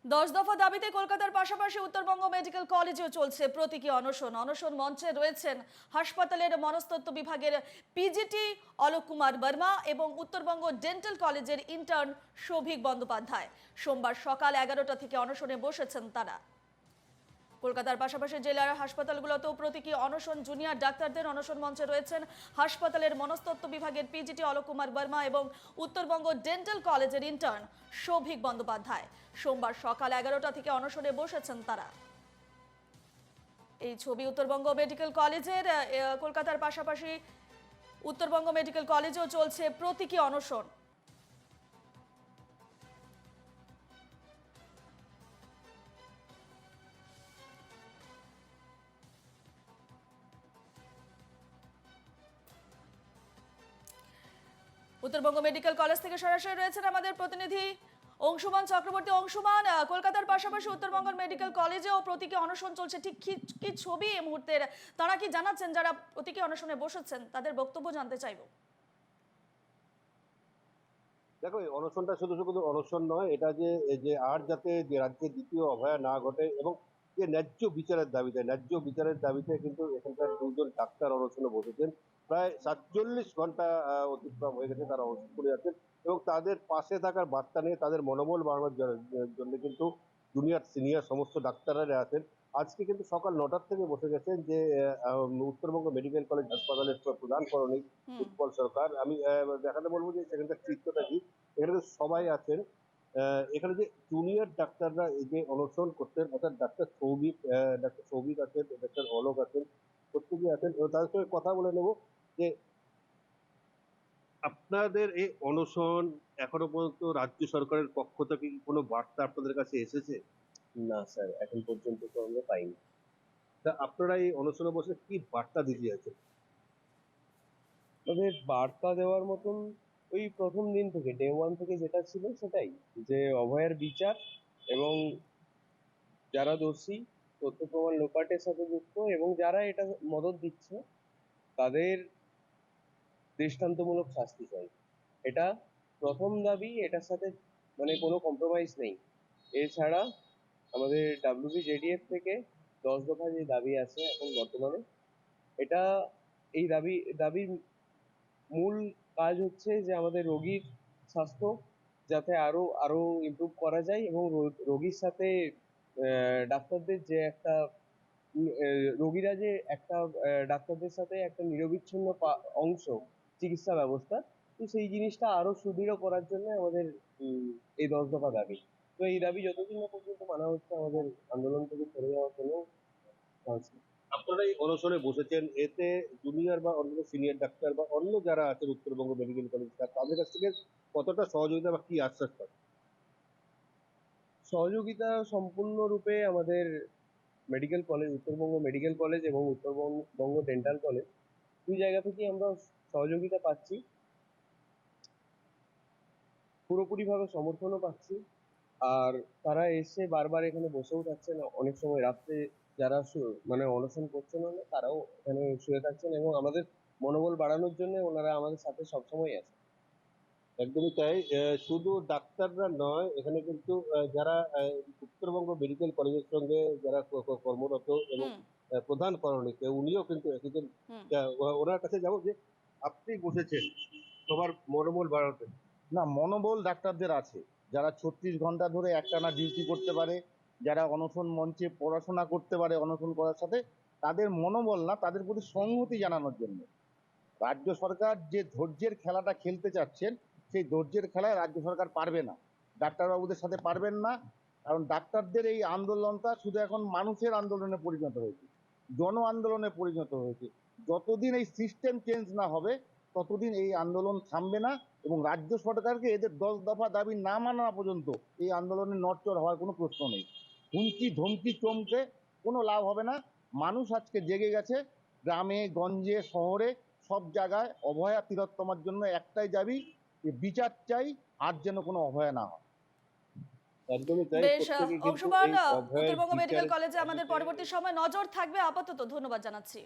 10 দফা দাবিতে কলকাতার পাশাপাশি উত্তরবঙ্গ মেডিকেল কলেজেও চলছে প্রতীকী অনশন। অনশন মঞ্চে রয়েছেন হাসপাতালের মনস্তত্ত্ব বিভাগের পিজিটি অলোক কুমার বর্মা এবং উত্তরবঙ্গ ডেন্টাল কলেজের ইন্টার্ন শৌভিক বন্দ্যোপাধ্যায়। সোমবার সকাল 11টা থেকে অনশনে বসেছেন তারা। কলকাতার পাশাপাশি জেলার হাসপাতালগুলোতেও প্রতীকী অনশন। জুনিয়র ডাক্তারদের অনশন মঞ্চে রয়েছেন হাসপাতালের মনস্তত্ত্ব বিভাগের পিজিটি অলোক কুমার বর্মা এবং উত্তরবঙ্গ ডেন্টাল কলেজের ইন্টার্ন শৌভিক বন্দ্যোপাধ্যায়। সোমবার সকাল 11টা থেকে অনশনে বসেছেন তারা। এই ছবি উত্তরবঙ্গ মেডিকেল কলেজের। কলকাতার পাশাপাশি উত্তরবঙ্গ মেডিকেল কলেজেও চলছে প্রতীকী অনশন। উত্তরবঙ্গ মেডিকেল কলেজ থেকে সরাসরি রয়েছেন আমাদের প্রতিনিধি অংশুমান চক্রবর্তী। অংশুমান, কলকাতার পাশাপাশি উত্তরবঙ্গ মেডিকেল কলেজেও প্রতীকী অনশন চলছে, ঠিক কি ছবি এই মুহূর্তের? তারা কি জানাচ্ছেন? যারা প্রতীকী অনশনে বসেছেন তাদের বক্তব্য জানতে চাইবো। দেখো, এই অনশনটা শুধু শুধু অনশন নয়, এটা যে আর যাতে যে রাজ্যে দ্বিতীয় অভয়া না ঘটে এবং যে ন্যায্য বিচারের দাবিতে কিন্তু এখানকার দুজন ডাক্তার অনশনে বসেছেন। প্রায় 47 ঘন্টা অতিক্রম হয়ে গেছে, তারা অনশন করে যাচ্ছেন এবং তাদের পাশে থাকার বার্তা নিয়ে তাদের মনোবল বাড়ানোর জন্য কিন্তু জুনিয়র সিনিয়র সমস্ত ডাক্তাররা আছেন। আজকে কিন্তু সকাল 9টার থেকে বসে গেছেন যে উত্তরবঙ্গ মেডিকেল কলেজ হাসপাতালের প্রধান করণিক হুম। উৎপল সরকার। আমি দেখাতে বলবো যে সেখানকার চিত্রটা কি। এখানে তো সবাই আছেন। এখানে যে জুনিয়র ডাক্তাররা এই যে অনশন করতেন, অর্থাৎ ডাক্তার সৌভিক আছেন, ডাক্তার অলোক আছেন, প্রত্যেকেই আছেন এবং তাদের সঙ্গে কথা বলে নেব যে আপনাদের এই অনশন এখনো পর্যন্ত রাজ্য সরকারের পক্ষ থেকে কি কোনো বার্তা আপনাদের কাছে এসেছে? না স্যার, এখন পর্যন্ত তো আমরা পাইনি। তা আপনারা এই অনশনে বসে কি বার্তা দিতে যাচ্ছেন? তবে বার্তা দেওয়ার মতন ওই প্রথম দিন থেকে ডে ওয়ান থেকে যেটা ছিল সেটাই, যে অভয়ের বিচার এবং যারা দোষী, তথ্য প্রমাণ লোপাটের সাথে যুক্ত এবং যারা এটা মদদ দিচ্ছে তাদের দৃষ্টান্তমূলক শাস্তি চাই। এটা প্রথম দাবি, এটার সাথে মানে কোনো কম্প্রোমাইজ নেই। এছাড়া আমাদের WBJDF থেকে 10 দফা যে দাবি আছে এখন বর্তমানে, এটা এই দাবির মূল কাজ হচ্ছে যে আমাদের রোগীর স্বাস্থ্য যাতে আরো আরো ইমপ্রুভ করা যায় এবং রোগীর সাথে ডাক্তারদের যে একটা রোগীরা যে একটা ডাক্তারদের সাথে একটা নিরবিচ্ছিন্ন অংশ চিকিৎসা ব্যবস্থা, তো সেই জিনিসটা আরো সুদৃঢ় করার জন্য আমাদের এই 10 দফা দাবি। তো এই দাবি যতদিন না পর্যন্ত মানা হচ্ছে, আমাদের আন্দোলন থেকে সরে যাওয়ার কোনো চান্স নেই। আপনারা এই অনশনে বসেছেন, এতে জুনিয়র বা অন্য সিনিয়র ডাক্তার বা অন্য যারা আছেন উত্তরবঙ্গ মেডিকেল কলেজ তাদের কাছ থেকে কতটা সহযোগিতা বা কি আশ্বাস পান? সহযোগিতা সম্পূর্ণরূপে আমাদের medical college, Uttarbanga medical college এবং উত্তরবঙ্গ ডেন্টাল কলেজ, দুই জায়গা থেকেই আমরা সহযোগিতা পাচ্ছি, পুরোপুরিভাবে সমর্থনও পাচ্ছি। আর তারা এসে বারবার এখানে বসেও থাকছেন, অনেক সময় রাত্রে যারা মানে অনশন করছেন না তারাও এখানে শুয়ে থাকছেন এবং আমাদের মনোবল বাড়ানোর জন্য ওনারা আমাদের সাথে সবসময় আছে। একদমই তাই। শুধু ডাক্তাররা নয়, এখানে কিন্তু যারা উত্তরবঙ্গ মেডিকেল কলেজের সঙ্গে যারা কর্মরত এবং হুম। প্রধান করণিক উনিও কিন্তু এসেছেন। হুম। ওনার কাছে যাবো যে আপনি বসেছেন সবার মনোবল বাড়াতে। না, মনোবল ডাক্তারদের আছে, যারা 36 ঘন্টা ধরে একটানা ডিউটি করতে পারে, যারা অনশন মঞ্চে পড়াশোনা করতে পারে অনশন করার সাথে, তাদের মনোবল না, তাদের প্রতি সংহতি জানানোর জন্য রাজ্য সরকার যে ধৈর্যের খেলাটা খেলতে চাচ্ছেন, সেই ধৈর্যের খেলায় রাজ্য সরকার পারবে না, ডাক্তারবাবুদের সাথে পারবেন না। কারণ ডাক্তারদের এই আন্দোলনটা শুধু এখন মানুষের আন্দোলনে পরিণত হয়েছে, জন আন্দোলনে পরিণত হয়েছে। যতদিন এই সিস্টেম চেঞ্জ না হবে ততদিন এই আন্দোলন থামবে না এবং রাজ্য সরকারকে এদের 10 দফা দাবি না মানা পর্যন্ত এই আন্দোলনে নড়চড় হওয়ার কোনো প্রশ্ন নেই। হুমকি ধমকি চমকে কোনো লাভ হবে না। মানুষ আজকে জেগে গেছে, গ্রামে গঞ্জে শহরে সব জায়গায় অভয়া তিলোত্তমার জন্য একটাই দাবি, যে বিচার চাই, আর যেন কোনো অভয়া না হয়। একদমই তাই, বেশ, প্রত্যেকে কিন্তু অংশুমান, এই অভয়ের উত্তরবঙ্গ মেডিকেল বিচারের কলেজে আমাদের দাবিতে পরবর্তী সময় নজর থাকবে। আপাতত ধন্যবাদ জানাচ্ছি।